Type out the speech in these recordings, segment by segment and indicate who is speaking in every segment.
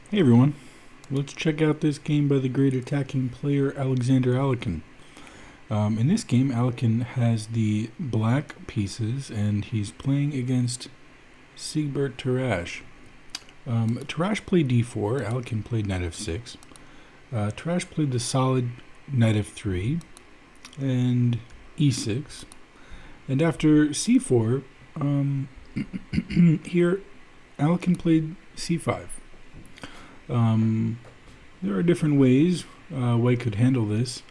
Speaker 1: Hey everyone, let's check out this game by the great attacking player Alexander Alekhine. In this game, Alekhine has the black pieces and he's playing against Siegbert Tarrasch. Tarrasch played d4, Alekhine played knight f6. Tarrasch played the solid knight f3 and e6. And after c4, here Alekhine played c5. There are different ways White could handle this,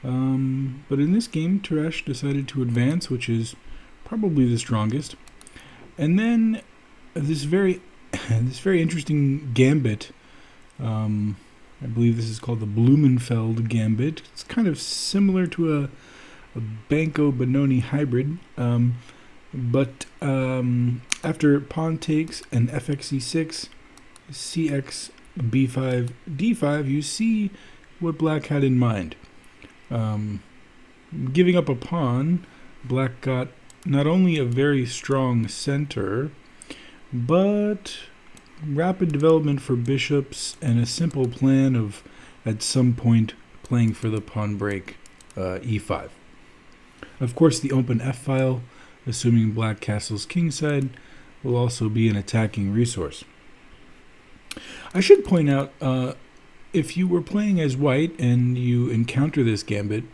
Speaker 1: but in this game, Tarrasch decided to advance, which is probably the strongest. And then this very interesting gambit. I believe this is called the Blumenfeld Gambit. It's kind of similar to a Banco Benoni hybrid, but after pawn takes and fx e6, cx b5, d5, you see what black had in mind. Giving up a pawn, black got not only a very strong center, but rapid development for bishops and a simple plan of, at some point, playing for the pawn break e5. Of course, the open f-file, assuming black castles kingside, will also be an attacking resource. I should point out, if you were playing as white and you encounter this gambit,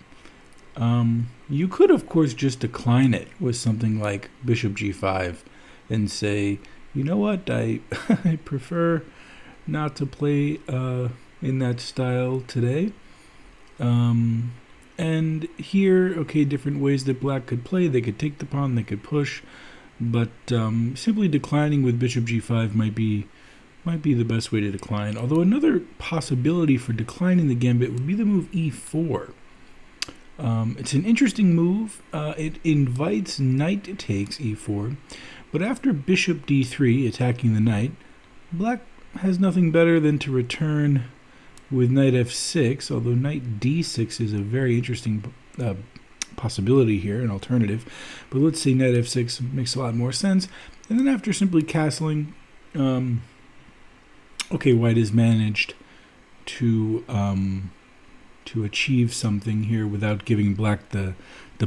Speaker 1: you could, of course, just decline it with something like bishop g5 and say, you know what, I prefer not to play in that style today. And here, okay, different ways that black could play. They could take the pawn, they could push, but simply declining with bishop g5 might be the best way to decline. Although another possibility for declining the gambit would be the move e4. It's an interesting move. It invites knight takes e4, but after bishop d3 attacking the knight, black has nothing better than to return with knight f6, although knight d6 is a very interesting possibility here, an alternative. But let's say knight f6 makes a lot more sense. And then after simply castling, okay, white has managed to achieve something here without giving black the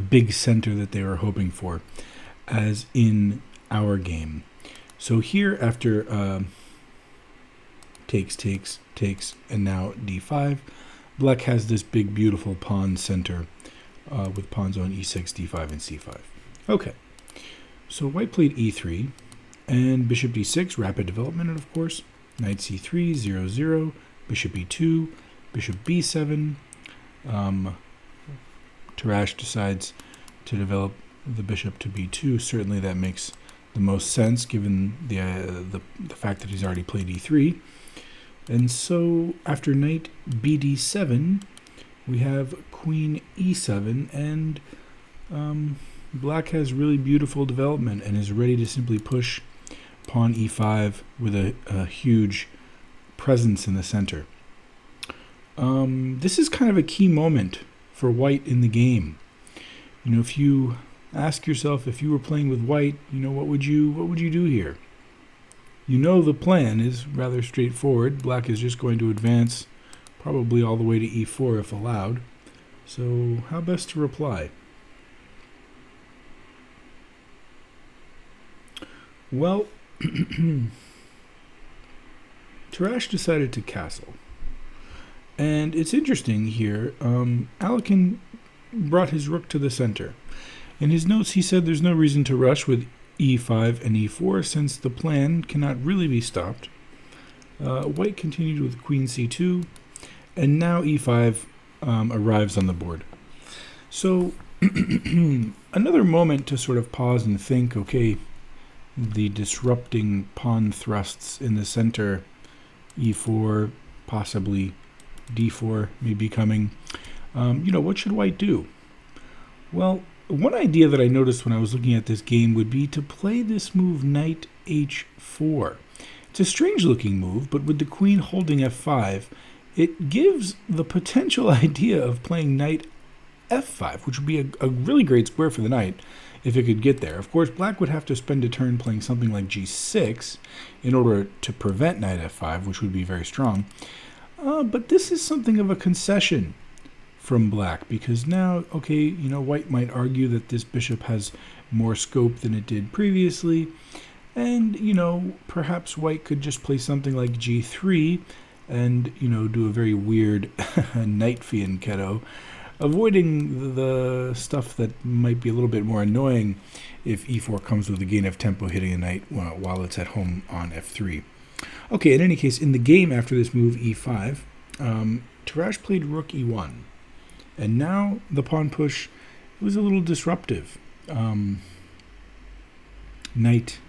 Speaker 1: big center that they were hoping for, as in our game. So here, after takes, and now d5, black has this big, beautiful pawn center with pawns on e6, d5, and c5. Okay, so white played e3, and bishop d6, rapid development, and of course, knight c3, 0-0, bishop e2, bishop b7. Tarrasch decides to develop the bishop to b2. Certainly that makes the most sense given the fact that he's already played e3. And so after knight bd7, we have queen e7, and black has really beautiful development and is ready to simply push pawn e5 with a huge presence in the center. This is kind of a key moment for white in the game. You know, if you ask yourself, if you were playing with white, you know, what would you do here? You know, the plan is rather straightforward. Black is just going to advance probably all the way to e4 if allowed. So how best to reply? Well, Tarrasch decided to castle. And it's interesting here, Alekhine brought his rook to the center. In his notes, he said there's no reason to rush with e5 and e4 since the plan cannot really be stopped. White continued with queen c2, and now e5 arrives on the board. So another moment to sort of pause and think, okay, the disrupting pawn thrusts in the center, e4, possibly d4 may be coming. What should white do? Well, one idea that I noticed when I was looking at this game would be to play this move knight h4. It's a strange looking move, but with the queen holding f5, it gives the potential idea of playing knight f5, which would be a really great square for the knight. if it could get there. Of course, black would have to spend a turn playing something like g6 in order to prevent knight f5, which would be very strong. But this is something of a concession from black, because now, okay, white might argue that this bishop has more scope than it did previously, and, perhaps white could just play something like g3 and, do a very weird knight fianchetto, avoiding the stuff that might be a little bit more annoying if e4 comes with a gain of tempo hitting a knight while it's at home on f3. Okay, in any case, in the game after this move e5, Tarrasch played rook e1. And now the pawn push was a little disruptive. Knight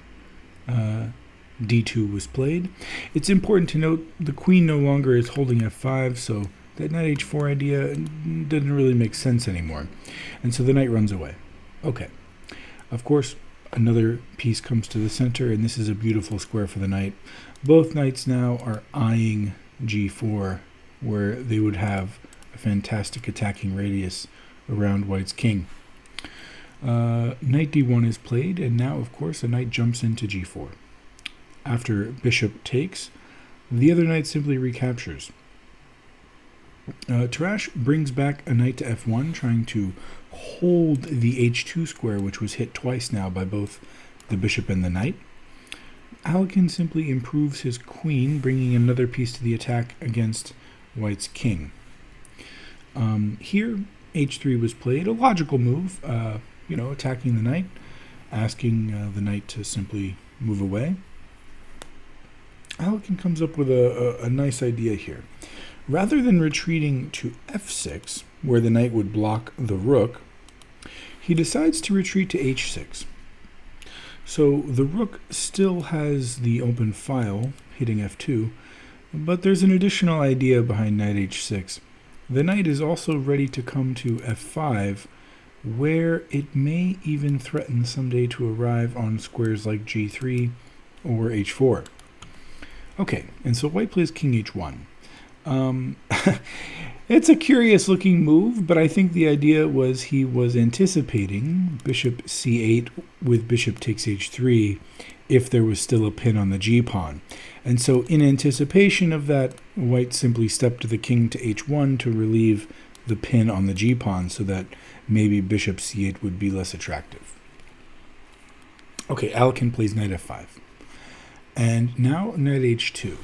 Speaker 1: d2 was played. It's important to note the queen no longer is holding f5, so that knight h4 idea doesn't really make sense anymore. And so the knight runs away. Okay. Of course, another piece comes to the center, and this is a beautiful square for the knight. Both knights now are eyeing g4, where they would have a fantastic attacking radius around white's king. Knight d1 is played, and now, of course, a knight jumps into g4. After bishop takes, the other knight simply recaptures. Tarrasch brings back a knight to f1, trying to hold the h2 square, which was hit twice now by both the bishop and the knight. Alekhine simply improves his queen, bringing another piece to the attack against white's king. Here, h3 was played, a logical move, attacking the knight, asking the knight to simply move away. Alekhine comes up with a nice idea here. Rather than retreating to f6, where the knight would block the rook, he decides to retreat to h6. So the rook still has the open file, hitting f2, but there's an additional idea behind knight h6. The knight is also ready to come to f5, where it may even threaten someday to arrive on squares like g3 or h4. Okay, and so white plays king h1. It's a curious looking move, but I think the idea was he was anticipating bishop c8 with bishop takes h3 if there was still a pin on the g-pawn. And so in anticipation of that, white simply stepped the king to h1 to relieve the pin on the g-pawn so that maybe bishop c8 would be less attractive. Okay, Alekhine plays knight f5. And now knight h2.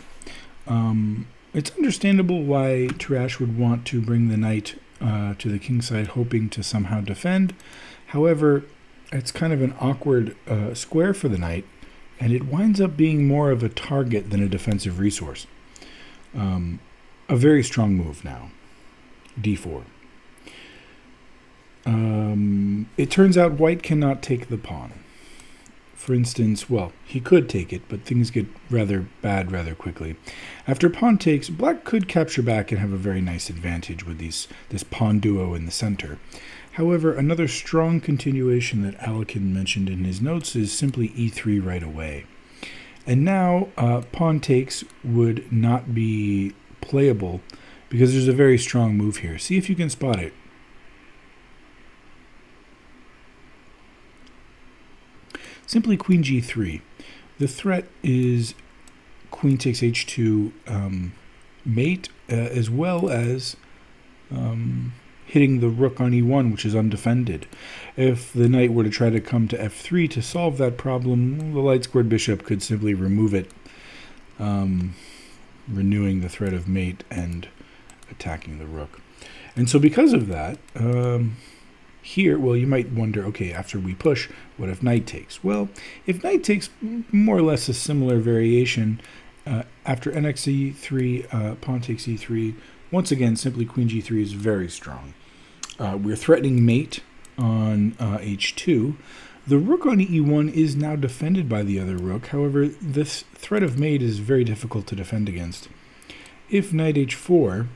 Speaker 1: It's understandable why Tarrasch would want to bring the knight to the king side, hoping to somehow defend. However, it's kind of an awkward square for the knight, and it winds up being more of a target than a defensive resource. A very strong move now, d4. It turns out white cannot take the pawn. For instance, well, he could take it, but things get rather bad rather quickly. After pawn takes, black could capture back and have a very nice advantage with this pawn duo in the center. However, another strong continuation that Alekhine mentioned in his notes is simply e3 right away. And now pawn takes would not be playable because there's a very strong move here. See if you can spot it. Simply queen g3. The threat is queen takes h2 mate, as well as hitting the rook on e1, which is undefended. If the knight were to try to come to f3 to solve that problem, the light squared bishop could simply remove it, renewing the threat of mate and attacking the rook. And so because of that, here, well, you might wonder, okay, after we push, what if knight takes? Well, if knight takes, more or less a similar variation, after nx e3, pawn takes e3, once again, simply queen g3 is very strong. We're threatening mate on h2. The rook on e1 is now defended by the other rook. However, this threat of mate is very difficult to defend against. If knight h4,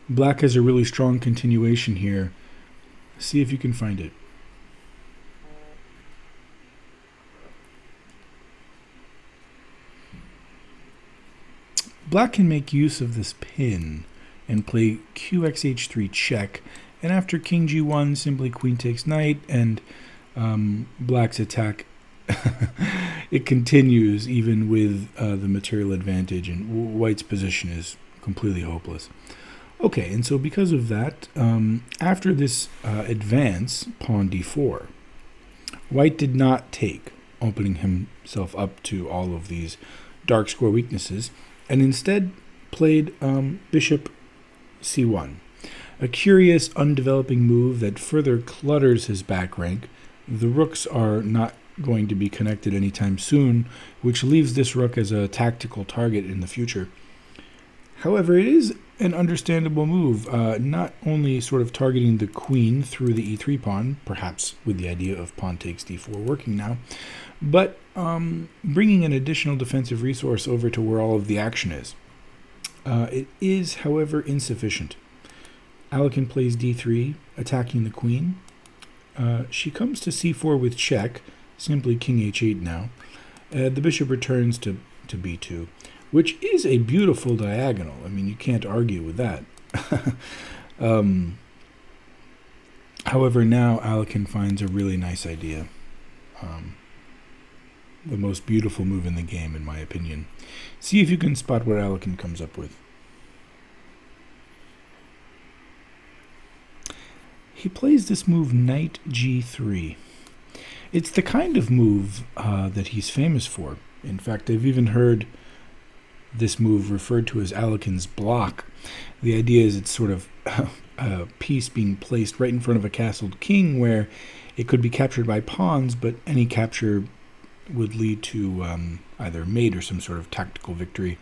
Speaker 1: black has a really strong continuation here. See if you can find it. Black can make use of this pin and play qxh3 check And after king g1, simply queen takes knight, and black's attack, it continues even with the material advantage, and white's position is completely hopeless. Okay, and so because of that, after this advance, pawn d4, white did not take, opening himself up to all of these dark square weaknesses, and instead played bishop c1, a curious undeveloping move that further clutters his back rank. The rooks are not going to be connected anytime soon, which leaves this rook as a tactical target in the future. However, it is an understandable move, not only sort of targeting the queen through the e3 pawn, perhaps with the idea of pawn takes d4 working now, but bringing an additional defensive resource over to where all of the action is. It is, however, insufficient. Alekhine plays d3, attacking the queen. She comes to c4 with check, simply king h8 now. The bishop returns to b2, which is a beautiful diagonal. I mean, you can't argue with that. However, now Alekhine finds a really nice idea. The most beautiful move in the game, in my opinion. See if you can spot what Alekhine comes up with. He plays this move knight g3. It's the kind of move that he's famous for. In fact, I've even heard this move referred to as Alekhine's block. The idea is it's sort of a piece being placed right in front of a castled king where it could be captured by pawns, but any capture would lead to either mate or some sort of tactical victory.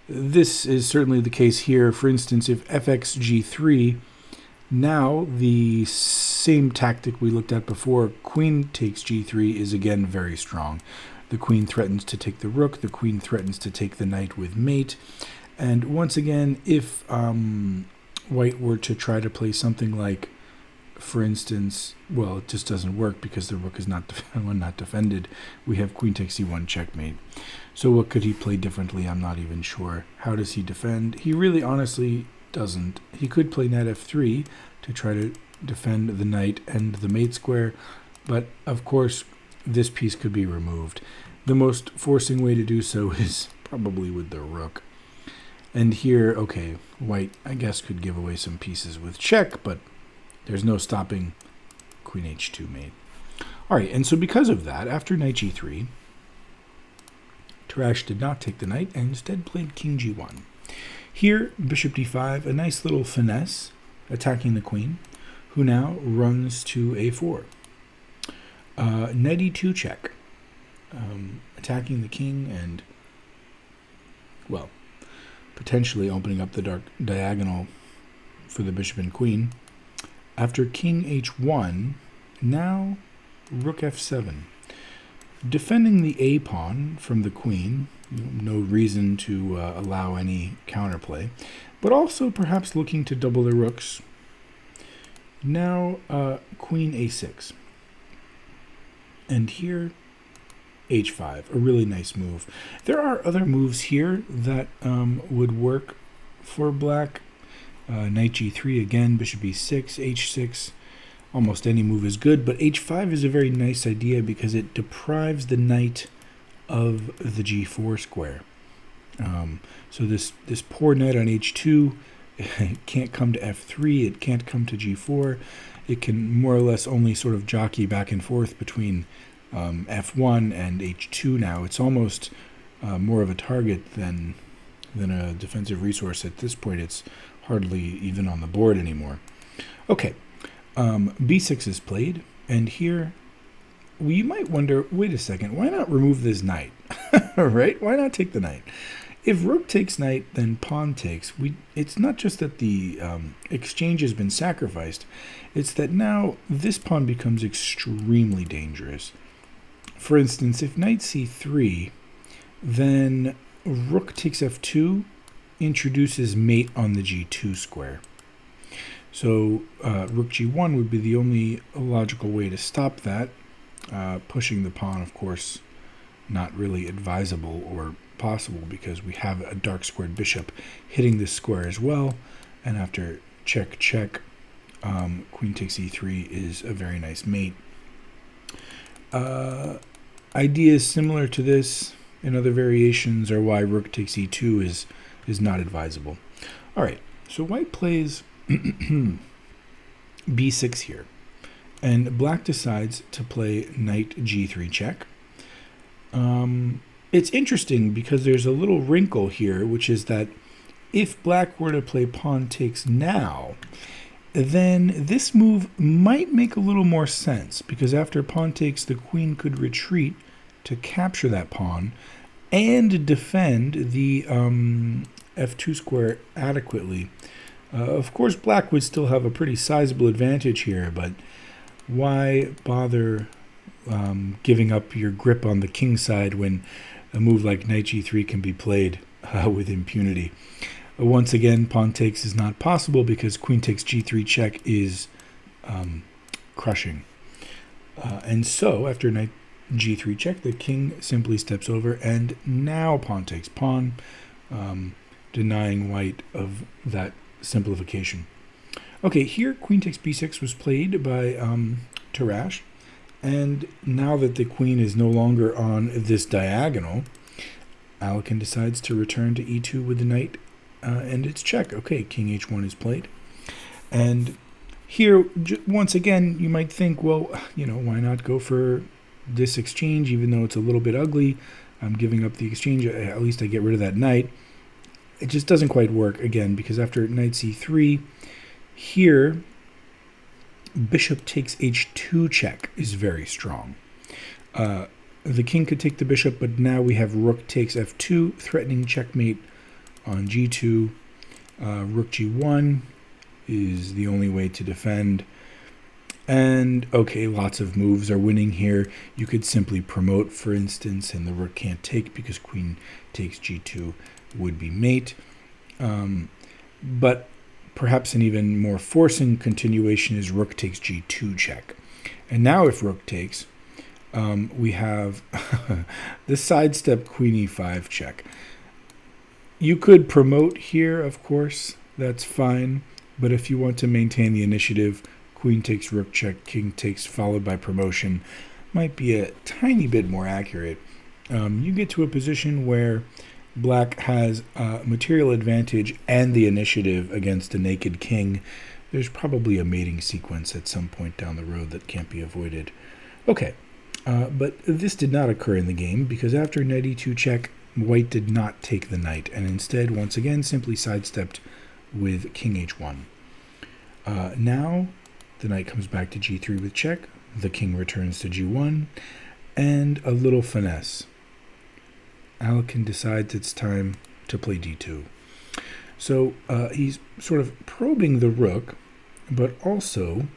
Speaker 1: This is certainly the case here. For instance, if fx g3, now the same tactic we looked at before, queen takes g3, is again very strong. The queen threatens to take the rook, the queen threatens to take the knight with mate, and once again, if white were to try to play something like, for instance, well, it just doesn't work because the rook is not defended. We have queen takes c1 checkmate. So what could he play differently? I'm not even sure. How does he defend? He really honestly doesn't. He could play knight f3 to try to defend the knight and the mate square, but of course this piece could be removed. The most forcing way to do so is probably with the rook. And here, okay, white, I guess, could give away some pieces with check, but there's no stopping queen h2 mate. All right, and so because of that, after knight g3, Tarrasch did not take the knight and instead played king g1. Here, bishop d5, a nice little finesse, attacking the queen, who now runs to a4. Knight e2 check, attacking the king and, well, potentially opening up the dark diagonal for the bishop and queen. After king h1, now rook f7. Defending the a pawn from the queen, no reason to allow any counterplay, but also perhaps looking to double the rooks. Now queen a6. And here h5, a really nice move. There are other moves here that would work for black. Knight g3 again, bishop e6, h6, almost any move is good, but h5 is a very nice idea because it deprives the knight of the g4 square. So this poor knight on h2, it can't come to f3, it can't come to g4, it can more or less only sort of jockey back and forth between f1 and h2 now. It's almost more of a target than a defensive resource. At this point, it's hardly even on the board anymore. Okay, b6 is played, and here we might wonder, wait a second, why not remove this knight? Right? Why not take the knight? If rook takes knight, then pawn takes. It's not just that the exchange has been sacrificed, it's that now this pawn becomes extremely dangerous. For instance, if knight c3, then rook takes f2, introduces mate on the g2 square. So rook g1 would be the only logical way to stop that. Pushing the pawn, of course, not really advisable or possible because we have a dark squared bishop hitting this square as well. And after check, check, queen takes e3 is a very nice mate. Ideas similar to this and other variations are why rook takes e2 is not advisable. All right, so white plays b6 here, and black decides to play knight g3 check. It's interesting because there's a little wrinkle here, which is that if black were to play pawn takes now, then this move might make a little more sense, because after pawn takes, the queen could retreat to capture that pawn and defend the f2 square adequately. Of course, black would still have a pretty sizable advantage here, but why bother giving up your grip on the king side when a move like knight g3 can be played with impunity? Once again, pawn takes is not possible because queen takes g3 check is crushing. And so, after knight g3 check, the king simply steps over, and now pawn takes pawn, denying white of that simplification. Okay, here queen takes b6 was played by Tarrasch, and now that the queen is no longer on this diagonal, Alekhine decides to return to e2 with the knight, and it's check. Okay, king h1 is played. And here, once again, you might think, well, why not go for this exchange, even though it's a little bit ugly? I'm giving up the exchange, at least I get rid of that knight. It just doesn't quite work, again, because after knight c3, here, bishop takes h2 check is very strong. The king could take the bishop, but now we have rook takes f2, threatening checkmate on g2. Rook g1 is the only way to defend. And, okay, lots of moves are winning here. You could simply promote, for instance, and the rook can't take because queen takes g2 would be mate. But perhaps an even more forcing continuation is rook takes g2 check. And now if rook takes, we have the sidestep queen e5 check. You could promote here, of course, that's fine, but if you want to maintain the initiative, queen takes rook check, king takes followed by promotion might be a tiny bit more accurate. You get to a position where black has material advantage and the initiative against a naked king. There's probably a mating sequence at some point down the road that can't be avoided. Okay, but this did not occur in the game because after knight e2 check, white did not take the knight, and instead, once again, simply sidestepped with king h1. Now, the knight comes back to g3 with check, the king returns to g1, and a little finesse. Alekhine decides it's time to play d2. So he's sort of probing the rook, but also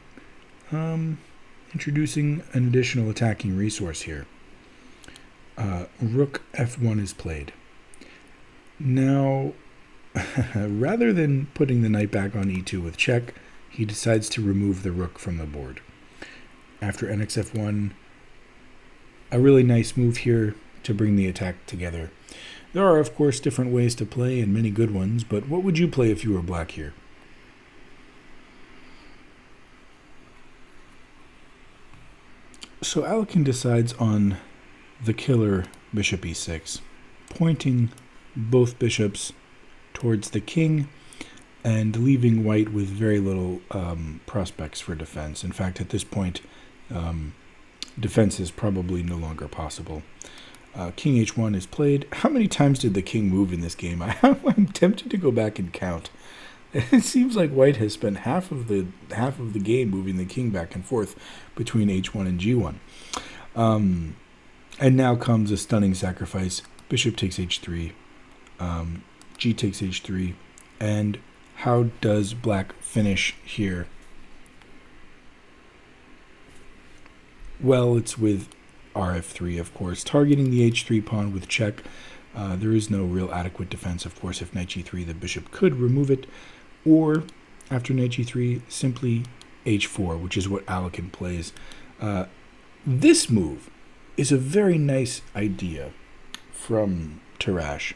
Speaker 1: introducing an additional attacking resource here. Rook f1 is played. Now, rather than putting the knight back on e2 with check, he decides to remove the rook from the board. After nxf1, a really nice move here to bring the attack together. There are, of course, different ways to play and many good ones, but what would you play if you were black here? So Alekhine decides on the killer bishop e6, pointing both bishops towards the king and leaving white with very little prospects for defense. In fact, at this point, defense is probably no longer possible. King h1 is played. How many times did the king move in this game? I'm tempted to go back and count. It seems like white has spent half of the game moving the king back and forth between h1 and g1. And now comes a stunning sacrifice. Bishop takes h3, g takes h3, and how does black finish here? Well, it's with rf3, of course, targeting the h3 pawn with check. There is no real adequate defense, of course. If knight g3, the bishop could remove it, or after knight g3, simply h4, which is what Alekhine plays. This move is a very nice idea from Tarrasch.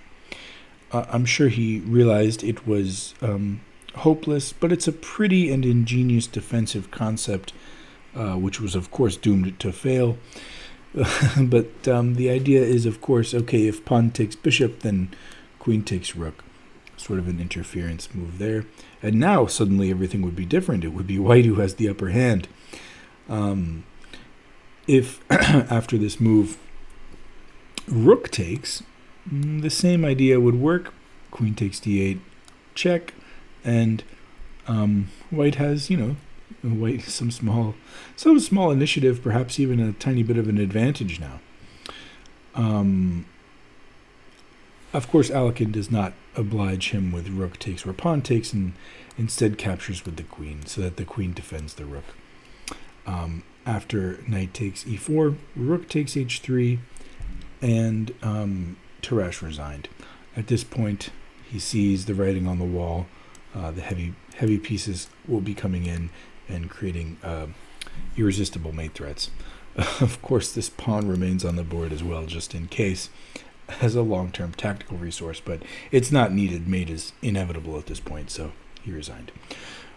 Speaker 1: I'm sure he realized it was hopeless, but it's a pretty and ingenious defensive concept, which was, of course, doomed to fail. But the idea is, of course, okay, if pawn takes bishop, then queen takes rook. Sort of an interference move there. And now, suddenly, everything would be different. It would be white who has the upper hand. If, after this move, rook takes, the same idea would work. Queen takes d8, check, and white has, white some small initiative, perhaps even a tiny bit of an advantage now. Of course, Alekhine does not oblige him with rook takes or pawn takes, and instead captures with the queen, so that the queen defends the rook. After knight takes e4, rook takes h3, and Tarrasch resigned. At this point, he sees the writing on the wall. The heavy pieces will be coming in and creating irresistible mate threats. Of course, this pawn remains on the board as well, just in case, as a long-term tactical resource, but it's not needed. Mate is inevitable at this point, so he resigned.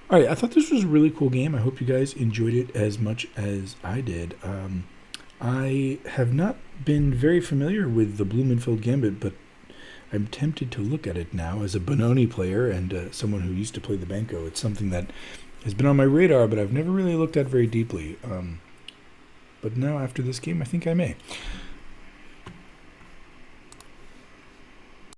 Speaker 1: All right, I thought this was a really cool game. I hope you guys enjoyed it as much as I did. I have not been very familiar with the Blumenfeld Gambit, but I'm tempted to look at it now as a Benoni player and someone who used to play the Banco. It's something that has been on my radar, but I've never really looked at very deeply. But now, after this game, I think I may.